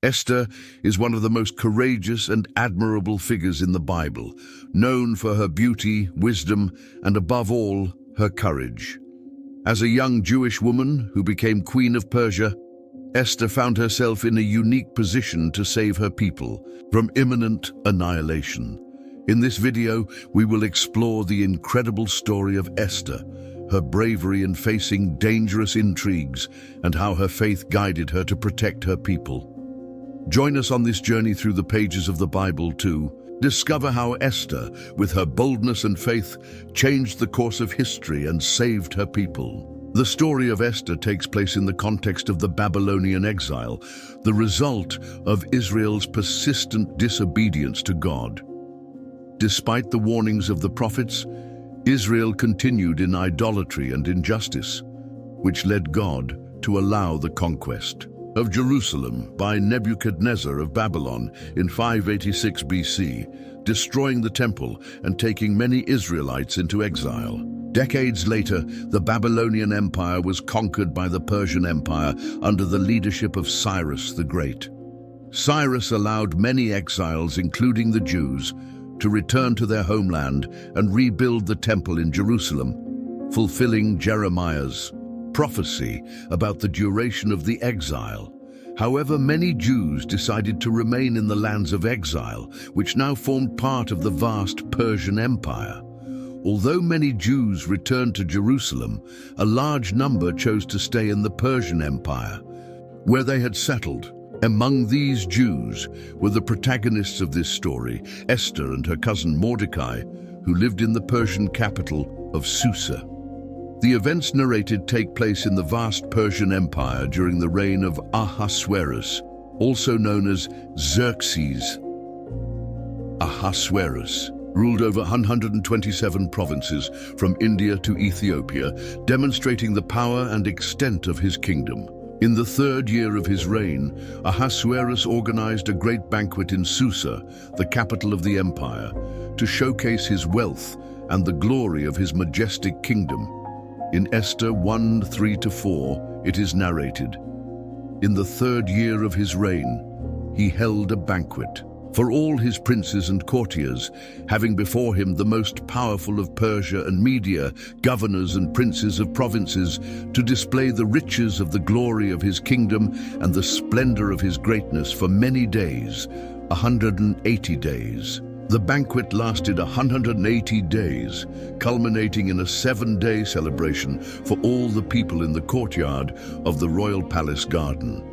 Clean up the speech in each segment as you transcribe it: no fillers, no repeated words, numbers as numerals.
Esther is one of the most courageous and admirable figures in the Bible, known for her beauty, wisdom, and above all, her courage. As a young Jewish woman who became Queen of Persia, Esther found herself in a unique position to save her people from imminent annihilation. In this video, we will explore the incredible story of Esther, her bravery in facing dangerous intrigues, and how her faith guided her to protect her people. Join us on this journey through the pages of the Bible to discover how Esther, with her boldness and faith, changed the course of history and saved her people. The story of Esther takes place in the context of the Babylonian exile, the result of Israel's persistent disobedience to God. Despite the warnings of the prophets, Israel continued in idolatry and injustice, which led God to allow the conquest of Jerusalem by Nebuchadnezzar of Babylon in 586 BC, destroying the temple and taking many Israelites into exile. Decades later, the Babylonian Empire was conquered by the Persian Empire under the leadership of Cyrus the Great. Cyrus allowed many exiles, including the Jews, to return to their homeland and rebuild the temple in Jerusalem, fulfilling Jeremiah's prophecy about the duration of the exile. However, many Jews decided to remain in the lands of exile, which now formed part of the vast Persian Empire. Although many Jews returned to Jerusalem, a large number chose to stay in the Persian Empire, where they had settled. Among these Jews were the protagonists of this story, Esther and her cousin Mordecai, who lived in the Persian capital of Susa. The events narrated take place in the vast Persian Empire during the reign of Ahasuerus, also known as Xerxes. Ahasuerus ruled over 127 provinces from India to Ethiopia, demonstrating the power and extent of his kingdom. In the third year of his reign, Ahasuerus organized a great banquet in Susa, the capital of the empire, to showcase his wealth and the glory of his majestic kingdom. In Esther 1:3-4, it is narrated, "In the third year of his reign, he held a banquet for all his princes and courtiers, having before him the most powerful of Persia and Media, governors and princes of provinces, to display the riches of the glory of his kingdom and the splendor of his greatness for many days, 180 days. The banquet lasted 180 days, culminating in a 7-day celebration for all the people in the courtyard of the royal palace garden.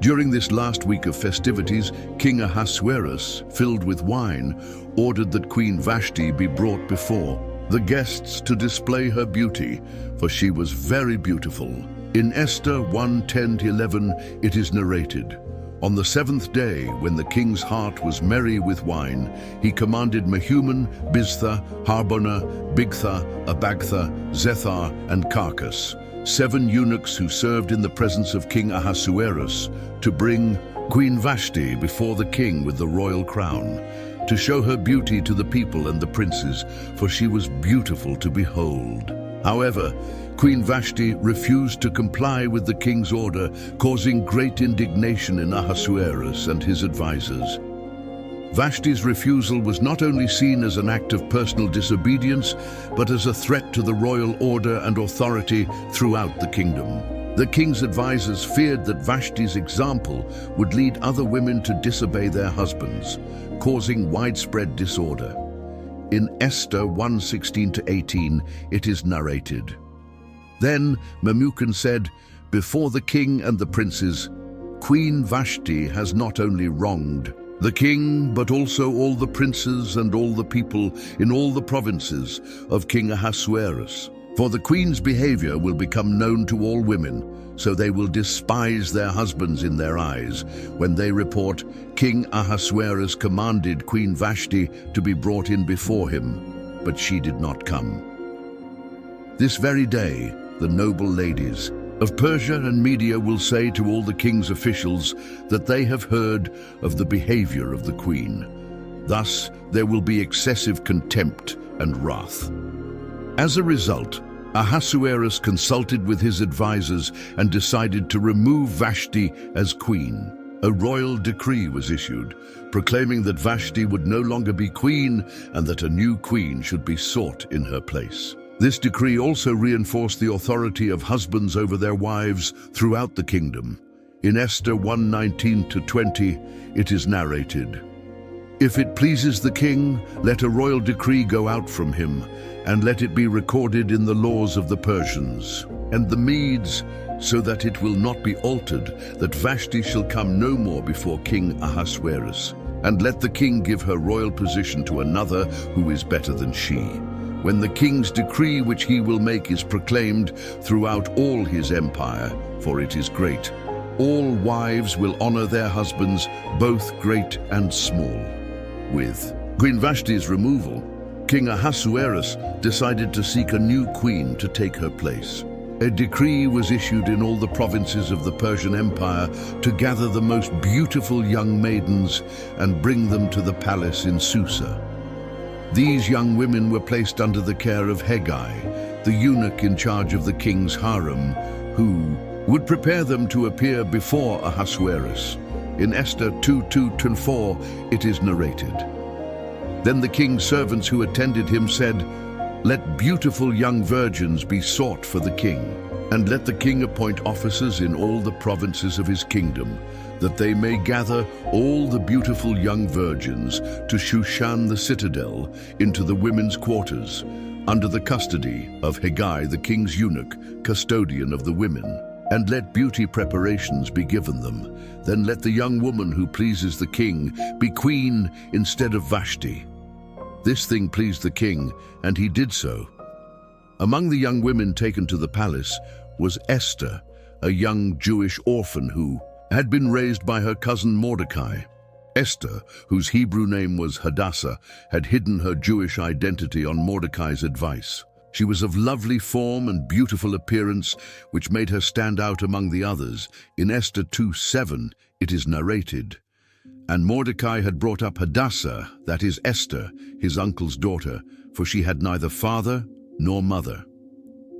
During this last week of festivities, King Ahasuerus, filled with wine, ordered that Queen Vashti be brought before the guests to display her beauty, for she was very beautiful. In Esther 1:10-11, it is narrated, "On the 7th day, when the king's heart was merry with wine, he commanded Mehuman, Biztha, Harbona, Bigtha, Abagtha, Zethar, and Carcass, 7 eunuchs who served in the presence of King Ahasuerus, to bring Queen Vashti before the king with the royal crown, to show her beauty to the people and the princes, for she was beautiful to behold. However, Queen Vashti refused to comply with the king's order, causing great indignation in Ahasuerus and his advisors. Vashti's refusal was not only seen as an act of personal disobedience, but as a threat to the royal order and authority throughout the kingdom. The king's advisors feared that Vashti's example would lead other women to disobey their husbands, causing widespread disorder. In Esther 1:16-18, it is narrated, "Then Memucan said, before the king and the princes, Queen Vashti has not only wronged the king, but also all the princes and all the people in all the provinces of King Ahasuerus. For the queen's behavior will become known to all women, so they will despise their husbands in their eyes when they report, King Ahasuerus commanded Queen Vashti to be brought in before him, but she did not come. This very day, the noble ladies of Persia and Media will say to all the king's officials that they have heard of the behavior of the queen. Thus, there will be excessive contempt and wrath." As a result, Ahasuerus consulted with his advisors and decided to remove Vashti as queen. a royal decree was issued, proclaiming that Vashti would no longer be queen and that a new queen should be sought in her place. This decree also reinforced the authority of husbands over their wives throughout the kingdom. In Esther 1:19-20, it is narrated, "If it pleases the king, let a royal decree go out from him, and let it be recorded in the laws of the Persians and the Medes, so that it will not be altered, that Vashti shall come no more before King Ahasuerus. And let the king give her royal position to another who is better than she. When the king's decree which he will make is proclaimed throughout all his empire, for it is great, all wives will honor their husbands, both great and small." With Queen Vashti's removal, King Ahasuerus decided to seek a new queen to take her place. A decree was issued in all the provinces of the Persian Empire to gather the most beautiful young maidens and bring them to the palace in Susa. These young women were placed under the care of Hegai, the eunuch in charge of the king's harem, who would prepare them to appear before Ahasuerus. In Esther 2:2-4, it is narrated, "Then the king's servants who attended him said, 'Let beautiful young virgins be sought for the king, and let the king appoint officers in all the provinces of his kingdom, that they may gather all the beautiful young virgins to Shushan the citadel into the women's quarters, under the custody of Hegai the king's eunuch, custodian of the women. And let beauty preparations be given them. Then let the young woman who pleases the king be queen instead of Vashti.' This thing pleased the king, and he did so. Among the young women taken to the palace was Esther, a young Jewish orphan who had been raised by her cousin Mordecai. Esther, whose Hebrew name was Hadassah, had hidden her Jewish identity on Mordecai's advice. She was of lovely form and beautiful appearance, which made her stand out among the others. In Esther 2:7, it is narrated, "And Mordecai had brought up Hadassah, that is Esther, his uncle's daughter, for she had neither father nor mother.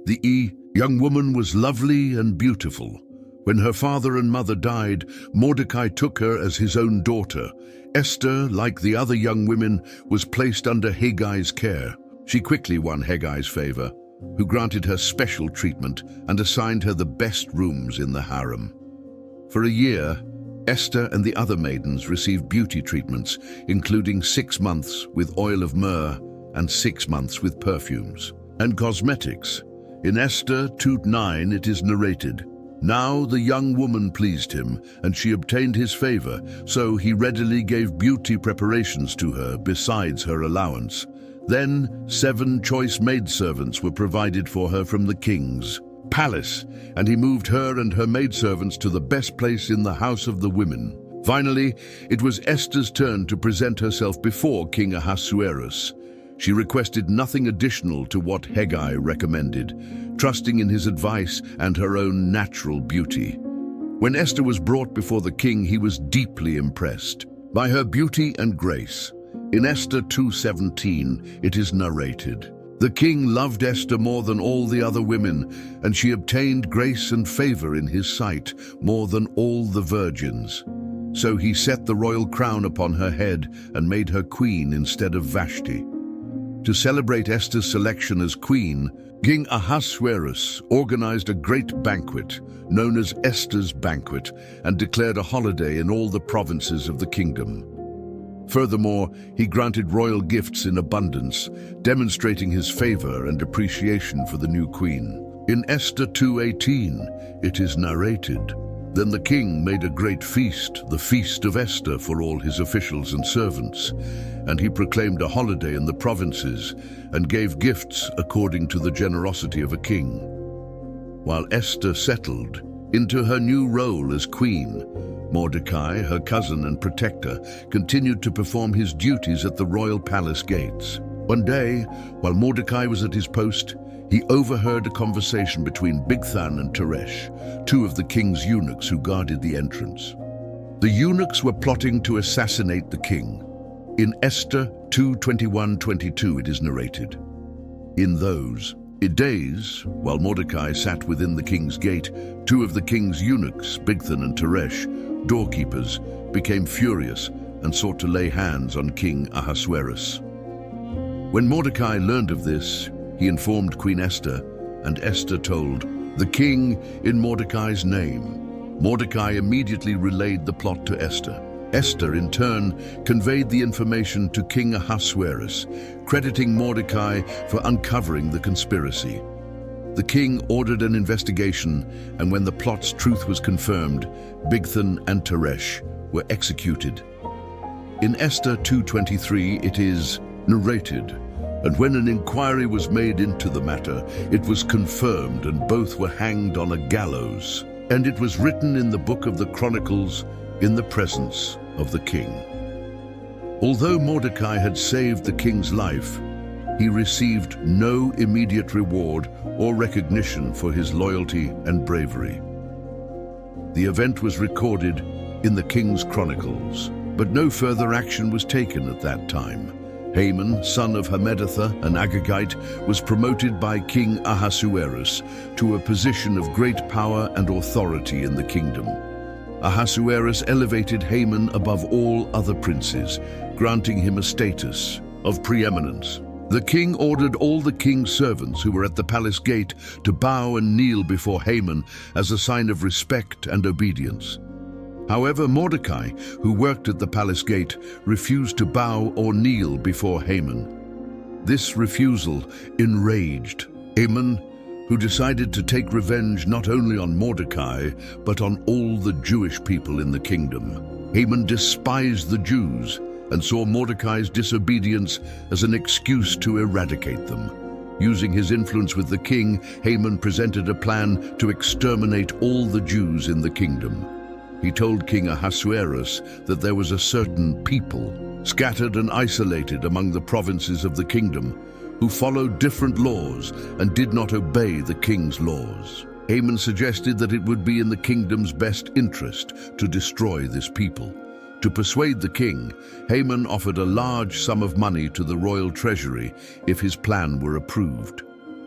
The young woman was lovely and beautiful. When her father and mother died, Mordecai took her as his own daughter. Esther, like the other young women, was placed under Hegai's care. She quickly won Hegai's favor, who granted her special treatment and assigned her the best rooms in the harem. For a year, Esther and the other maidens received beauty treatments, including 6 months with oil of myrrh and 6 months with perfumes and cosmetics. In Esther 2:9 it is narrated, "Now the young woman pleased him, and she obtained his favor, so he readily gave beauty preparations to her besides her allowance. Then 7 choice maidservants were provided for her from the king's palace, and he moved her and her maidservants to the best place in the house of the women. Finally, it was Esther's turn to present herself before King Ahasuerus. She requested nothing additional to what Hegai recommended, trusting in his advice and her own natural beauty. When Esther was brought before the king, he was deeply impressed by her beauty and grace. In Esther 2:17, it is narrated, "The king loved Esther more than all the other women, and she obtained grace and favor in his sight more than all the virgins. So he set the royal crown upon her head and made her queen instead of Vashti." To celebrate Esther's selection as queen, King Ahasuerus organized a great banquet known as Esther's Banquet and declared a holiday in all the provinces of the kingdom. Furthermore, he granted royal gifts in abundance, demonstrating his favor and appreciation for the new queen. In Esther 2:18, it is narrated, "Then the king made a great feast, the feast of Esther, for all his officials and servants, and he proclaimed a holiday in the provinces and gave gifts according to the generosity of a king." While Esther settled into her new role as queen, Mordecai, her cousin and protector, continued to perform his duties at the royal palace gates. One day, while Mordecai was at his post, he overheard a conversation between Bigthan and Teresh, 2 of the king's eunuchs who guarded the entrance. The eunuchs were plotting to assassinate the king. In Esther 2:21-22 it is narrated, "In those days, while Mordecai sat within the king's gate, 2 of the king's eunuchs, Bigthan and Teresh, doorkeepers, became furious and sought to lay hands on King Ahasuerus. When Mordecai learned of this, he informed Queen Esther, and Esther told the king in Mordecai's name. Mordecai immediately relayed the plot to Esther. Esther, in turn, conveyed the information to King Ahasuerus, crediting Mordecai for uncovering the conspiracy. The king ordered an investigation, and when the plot's truth was confirmed, Bigthan and Teresh were executed. In Esther 2:23 it is narrated, "And when an inquiry was made into the matter, it was confirmed, and both were hanged on a gallows. And it was written in the book of the Chronicles in the presence of the king." Although Mordecai had saved the king's life, he received no immediate reward or recognition for his loyalty and bravery. The event was recorded in the King's Chronicles, but no further action was taken at that time. Haman, son of Hammedatha, an Agagite, was promoted by King Ahasuerus to a position of great power and authority in the kingdom. Ahasuerus elevated Haman above all other princes, granting him a status of preeminence. The king ordered all the king's servants who were at the palace gate to bow and kneel before Haman as a sign of respect and obedience. However, Mordecai, who worked at the palace gate, refused to bow or kneel before Haman. This refusal enraged Haman, who decided to take revenge not only on Mordecai, but on all the Jewish people in the kingdom. Haman despised the Jews and saw Mordecai's disobedience as an excuse to eradicate them. Using his influence with the king, Haman presented a plan to exterminate all the Jews in the kingdom. He told King Ahasuerus that there was a certain people, scattered and isolated among the provinces of the kingdom, who followed different laws and did not obey the king's laws. Haman suggested that it would be in the kingdom's best interest to destroy this people. To persuade the king, Haman offered a large sum of money to the royal treasury if his plan were approved.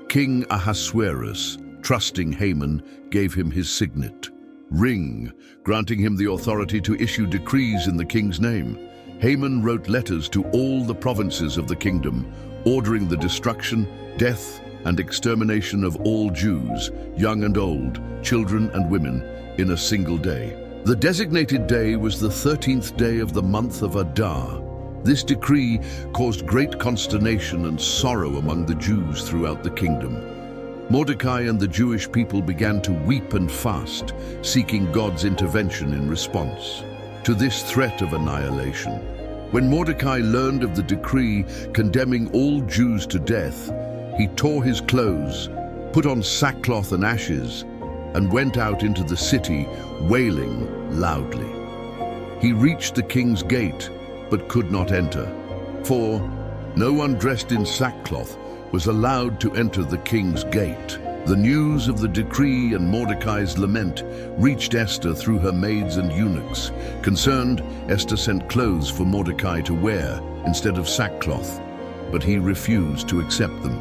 King Ahasuerus, trusting Haman, gave him his signet ring, granting him the authority to issue decrees in the king's name. Haman wrote letters to all the provinces of the kingdom, ordering the destruction, death, and extermination of all Jews, young and old, children and women, in a single day. The designated day was the 13th day of the month of Adar. This decree caused great consternation and sorrow among the Jews throughout the kingdom. Mordecai and the Jewish people began to weep and fast, seeking God's intervention in response to this threat of annihilation. When Mordecai learned of the decree condemning all Jews to death, he tore his clothes, put on sackcloth and ashes, and went out into the city, wailing loudly. He reached the king's gate, but could not enter, for no one dressed in sackcloth was allowed to enter the king's gate. The news of the decree and Mordecai's lament reached Esther through her maids and eunuchs. Concerned, Esther sent clothes for Mordecai to wear instead of sackcloth, but he refused to accept them.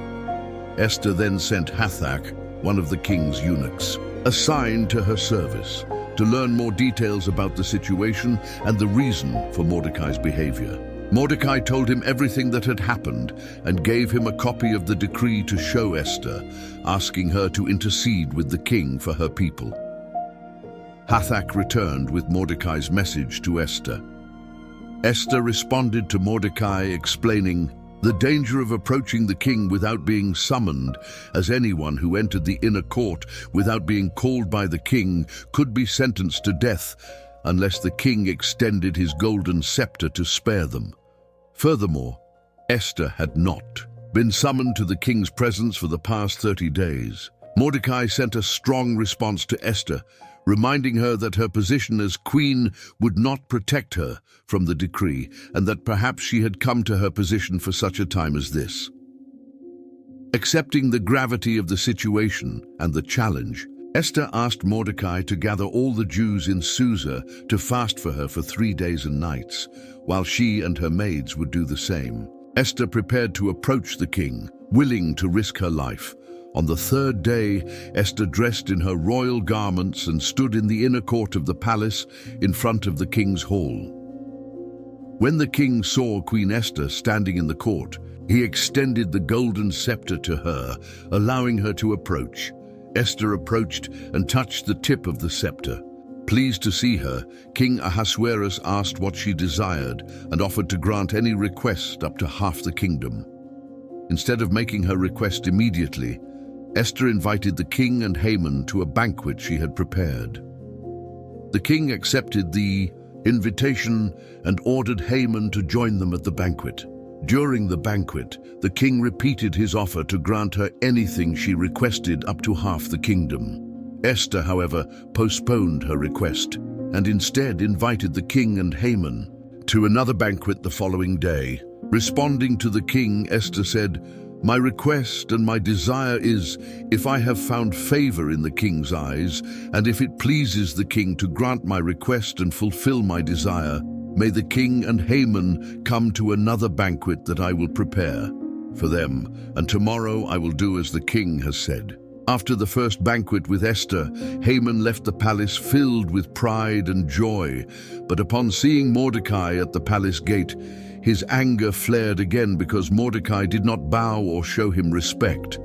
Esther then sent Hathach, one of the king's eunuchs, assigned to her service, to learn more details about the situation and the reason for Mordecai's behavior. Mordecai told him everything that had happened and gave him a copy of the decree to show Esther, asking her to intercede with the king for her people. Hathach returned with Mordecai's message to Esther. Esther responded to Mordecai, explaining the danger of approaching the king without being summoned, as anyone who entered the inner court without being called by the king could be sentenced to death unless the king extended his golden scepter to spare them. Furthermore, Esther had not been summoned to the king's presence for the past 30 days. Mordecai sent a strong response to Esther, reminding her that her position as queen would not protect her from the decree, and that perhaps she had come to her position for such a time as this. Accepting the gravity of the situation and the challenge, Esther asked Mordecai to gather all the Jews in Susa to fast for her for 3 days and nights, while she and her maids would do the same. Esther prepared to approach the king, willing to risk her life, On the third day, Esther dressed in her royal garments and stood in the inner court of the palace in front of the king's hall. When the king saw Queen Esther standing in the court, he extended the golden scepter to her, allowing her to approach. Esther approached and touched the tip of the scepter. Pleased to see her, King Ahasuerus asked what she desired and offered to grant any request up to half the kingdom. Instead of making her request immediately, Esther invited the king and Haman to a banquet she had prepared. The king accepted the invitation and ordered Haman to join them at the banquet. During the banquet, the king repeated his offer to grant her anything she requested up to half the kingdom. Esther, however, postponed her request and instead invited the king and Haman to another banquet the following day. Responding to the king, Esther said, "My request and my desire is, if I have found favor in the king's eyes, and if it pleases the king to grant my request and fulfill my desire, may the king and Haman come to another banquet that I will prepare for them, and tomorrow I will do as the king has said." After the first banquet with Esther, Haman left the palace filled with pride and joy. But upon seeing Mordecai at the palace gate, his anger flared again because Mordecai did not bow or show him respect.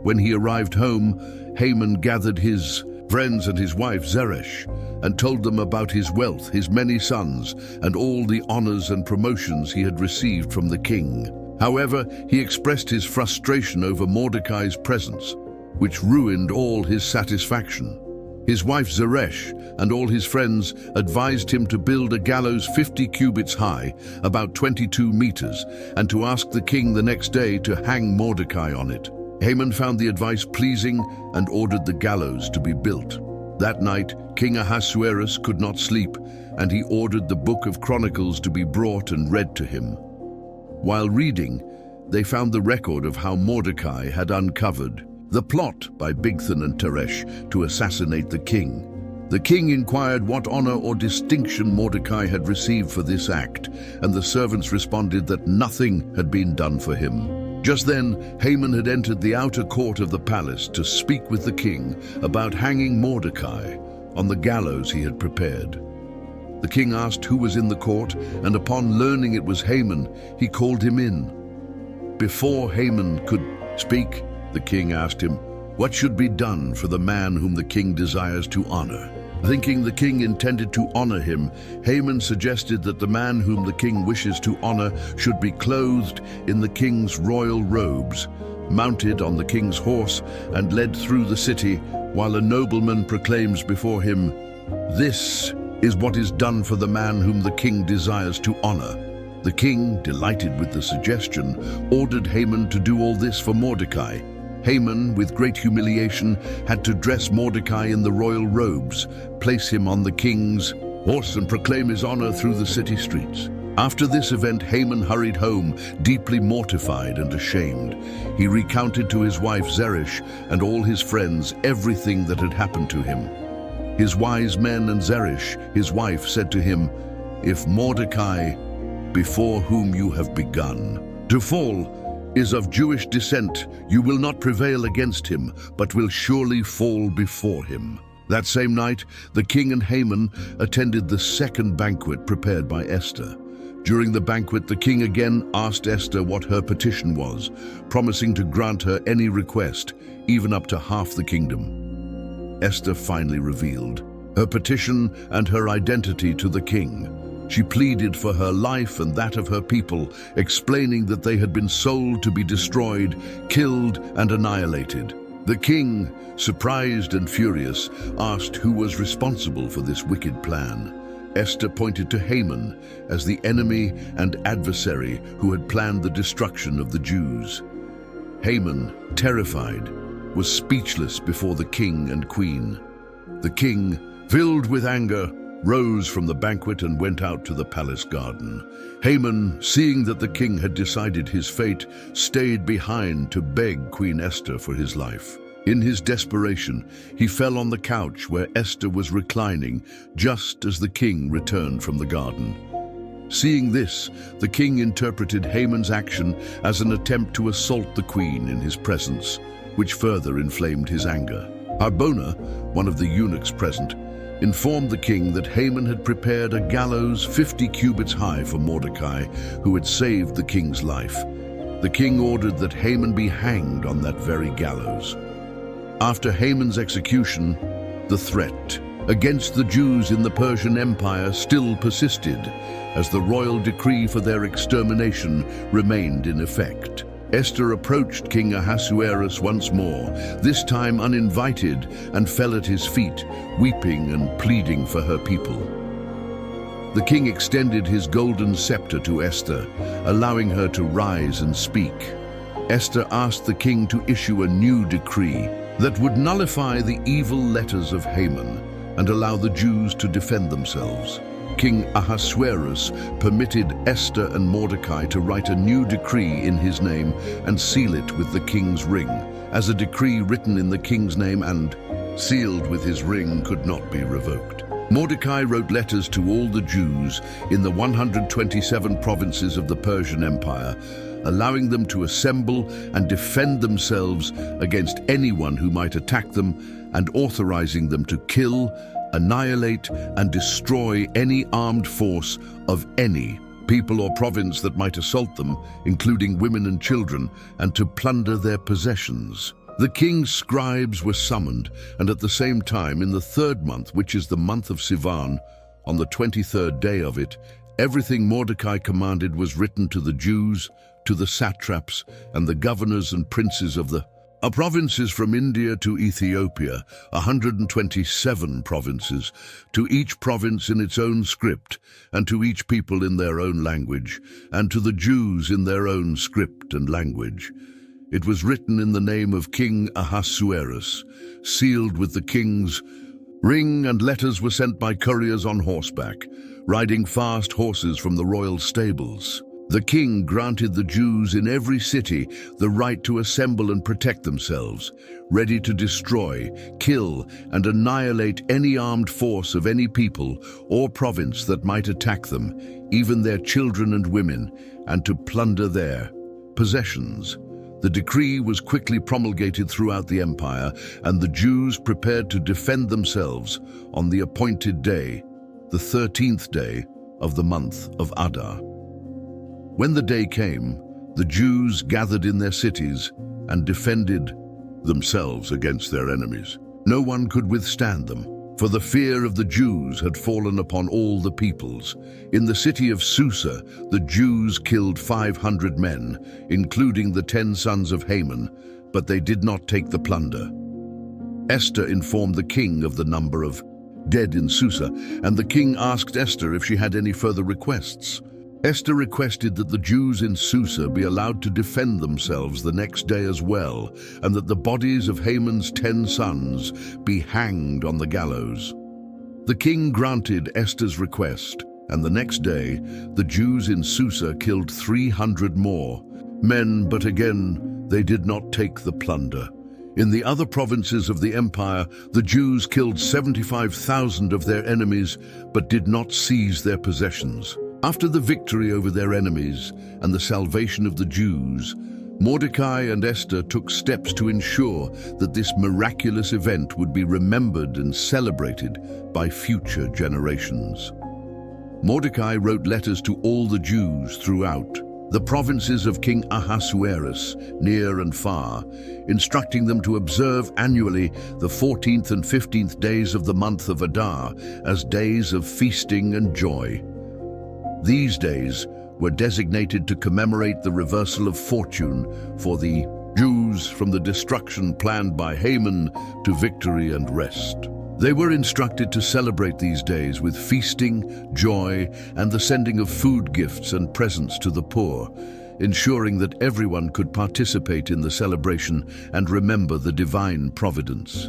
When he arrived home, Haman gathered his friends and his wife Zeresh and told them about his wealth, his many sons, and all the honors and promotions he had received from the king. However, he expressed his frustration over Mordecai's presence, which ruined all his satisfaction. His wife Zeresh and all his friends advised him to build a gallows 50 cubits high, about 22 meters, and to ask the king the next day to hang Mordecai on it. Haman found the advice pleasing and ordered the gallows to be built. That night, King Ahasuerus could not sleep, and he ordered the book of Chronicles to be brought and read to him. While reading, they found the record of how Mordecai had uncovered the plot by Bigthan and Teresh to assassinate the king. The king inquired what honor or distinction Mordecai had received for this act, and the servants responded that nothing had been done for him. Just then, Haman had entered the outer court of the palace to speak with the king about hanging Mordecai on the gallows he had prepared. The king asked who was in the court, and upon learning it was Haman, he called him in. Before Haman could speak, the king asked him, "What should be done for the man whom the king desires to honor?" Thinking the king intended to honor him, Haman suggested that the man whom the king wishes to honor should be clothed in the king's royal robes, mounted on the king's horse, and led through the city, while a nobleman proclaims before him, "This is what is done for the man whom the king desires to honor." The king, delighted with the suggestion, ordered Haman to do all this for Mordecai. Haman, with great humiliation, had to dress Mordecai in the royal robes, place him on the king's horse, and proclaim his honor through the city streets. After this event, Haman hurried home, deeply mortified and ashamed. He recounted to his wife Zeresh and all his friends everything that had happened to him. His wise men and Zeresh, his wife, said to him, "If Mordecai, before whom you have begun to fall, is of Jewish descent, you will not prevail against him, but will surely fall before him." That same night, the king and Haman attended the second banquet prepared by Esther. During the banquet, the king again asked Esther what her petition was, promising to grant her any request, even up to half the kingdom. Esther finally revealed her petition and her identity to the king. She pleaded for her life and that of her people, explaining that they had been sold to be destroyed, killed, and annihilated. The king, surprised and furious, asked who was responsible for this wicked plan. Esther pointed to Haman as the enemy and adversary who had planned the destruction of the Jews. Haman, terrified, was speechless before the king and queen. The king, filled with anger, rose from the banquet and went out to the palace garden. Haman, seeing that the king had decided his fate, stayed behind to beg Queen Esther for his life. In his desperation, he fell on the couch where Esther was reclining, just as the king returned from the garden. Seeing this, the king interpreted Haman's action as an attempt to assault the queen in his presence. which further inflamed his anger. Harbona, one of the eunuchs present, informed the king that Haman had prepared a gallows 50 cubits high for Mordecai, who had saved the king's life. The king ordered that Haman be hanged on that very gallows. After Haman's execution, the threat against the Jews in the Persian Empire still persisted, as the royal decree for their extermination remained in effect. Esther approached King Ahasuerus once more, this time uninvited, and fell at his feet, weeping and pleading for her people. The king extended his golden scepter to Esther, allowing her to rise and speak. Esther asked the king to issue a new decree that would nullify the evil letters of Haman and allow the Jews to defend themselves. King Ahasuerus permitted Esther and Mordecai to write a new decree in his name and seal it with the king's ring, as a decree written in the king's name and sealed with his ring could not be revoked. Mordecai wrote letters to all the Jews in the 127 provinces of the Persian Empire, allowing them to assemble and defend themselves against anyone who might attack them, and authorizing them to kill, annihilate, and destroy any armed force of any people or province that might assault them, including women and children, and to plunder their possessions. The king's scribes were summoned, and at the same time, in the 3rd month, which is the month of Sivan, on the 23rd day of it, everything Mordecai commanded was written to the Jews, to the satraps, and the governors and princes of the provinces from India to Ethiopia, 127 provinces, to each province in its own script, and to each people in their own language, and to the Jews in their own script and language. It was written in the name of King Ahasuerus, sealed with the king's ring, and letters were sent by couriers on horseback, riding fast horses from the royal stables. The king granted the Jews in every city the right to assemble and protect themselves, ready to destroy, kill, and annihilate any armed force of any people or province that might attack them, even their children and women, and to plunder their possessions. The decree was quickly promulgated throughout the empire, and the Jews prepared to defend themselves on the appointed day, the 13th day of the month of Adar. When the day came, the Jews gathered in their cities and defended themselves against their enemies. No one could withstand them, for the fear of the Jews had fallen upon all the peoples. In the city of Susa, the Jews killed 500 men, including the 10 sons of Haman, but they did not take the plunder. Esther informed the king of the number of dead in Susa, and the king asked Esther if she had any further requests. Esther requested that the Jews in Susa be allowed to defend themselves the next day as well, and that the bodies of Haman's 10 sons be hanged on the gallows. The king granted Esther's request, and the next day the Jews in Susa killed 300 more men, but again they did not take the plunder. In the other provinces of the empire, the Jews killed 75,000 of their enemies, but did not seize their possessions. After the victory over their enemies and the salvation of the Jews, Mordecai and Esther took steps to ensure that this miraculous event would be remembered and celebrated by future generations. Mordecai wrote letters to all the Jews throughout the provinces of King Ahasuerus, near and far, instructing them to observe annually the 14th and 15th days of the month of Adar as days of feasting and joy. These days were designated to commemorate the reversal of fortune for the Jews, from the destruction planned by Haman to victory and rest. They were instructed to celebrate these days with feasting, joy, and the sending of food gifts and presents to the poor, ensuring that everyone could participate in the celebration and remember the divine providence.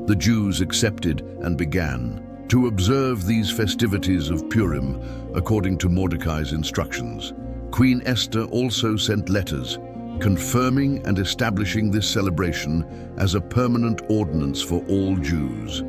The Jews accepted and began to observe these festivities of Purim according to Mordecai's instructions. Queen Esther also sent letters confirming and establishing this celebration as a permanent ordinance for all Jews.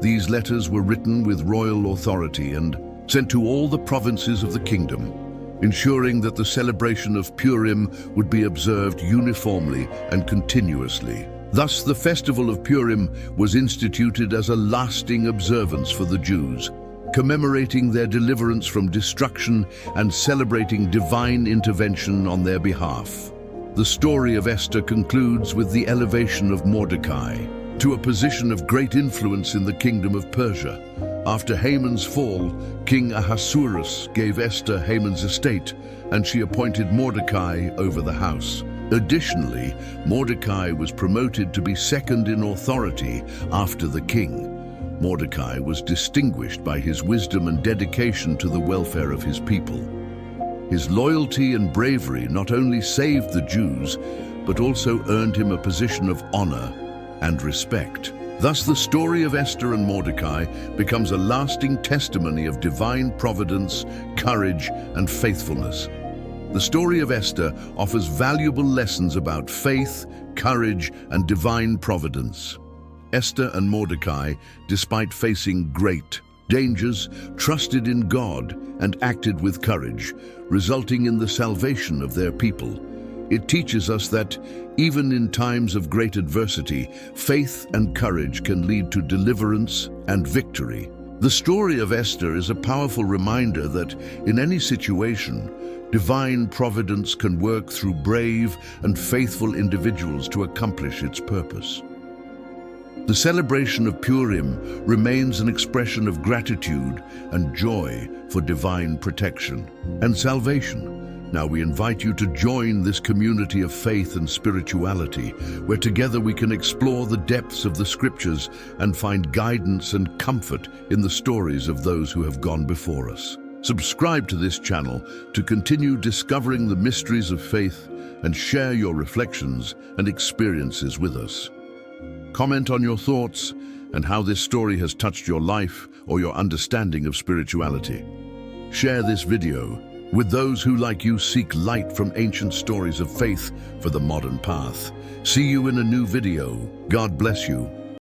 These letters were written with royal authority and sent to all the provinces of the kingdom, ensuring that the celebration of Purim would be observed uniformly and continuously. Thus, the festival of Purim was instituted as a lasting observance for the Jews, commemorating their deliverance from destruction and celebrating divine intervention on their behalf. The story of Esther concludes with the elevation of Mordecai to a position of great influence in the kingdom of Persia. After Haman's fall, King Ahasuerus gave Esther Haman's estate, and she appointed Mordecai over the house. Additionally, Mordecai was promoted to be second in authority after the king. Mordecai was distinguished by his wisdom and dedication to the welfare of his people. His loyalty and bravery not only saved the Jews, but also earned him a position of honor and respect. Thus, the story of Esther and Mordecai becomes a lasting testimony of divine providence, courage, and faithfulness. The story of Esther offers valuable lessons about faith, courage, and divine providence. Esther and Mordecai, despite facing great dangers, trusted in God and acted with courage, resulting in the salvation of their people. It teaches us that, even in times of great adversity, faith and courage can lead to deliverance and victory. The story of Esther is a powerful reminder that, in any situation, divine providence can work through brave and faithful individuals to accomplish its purpose. The celebration of Purim remains an expression of gratitude and joy for divine protection and salvation. Now we invite you to join this community of faith and spirituality, where together we can explore the depths of the scriptures and find guidance and comfort in the stories of those who have gone before us. Subscribe to this channel to continue discovering the mysteries of faith and share your reflections and experiences with us. Comment on your thoughts and how this story has touched your life or your understanding of spirituality. Share this video with those who, like you, seek light from ancient stories of faith for the modern path. See you in a new video. God bless you.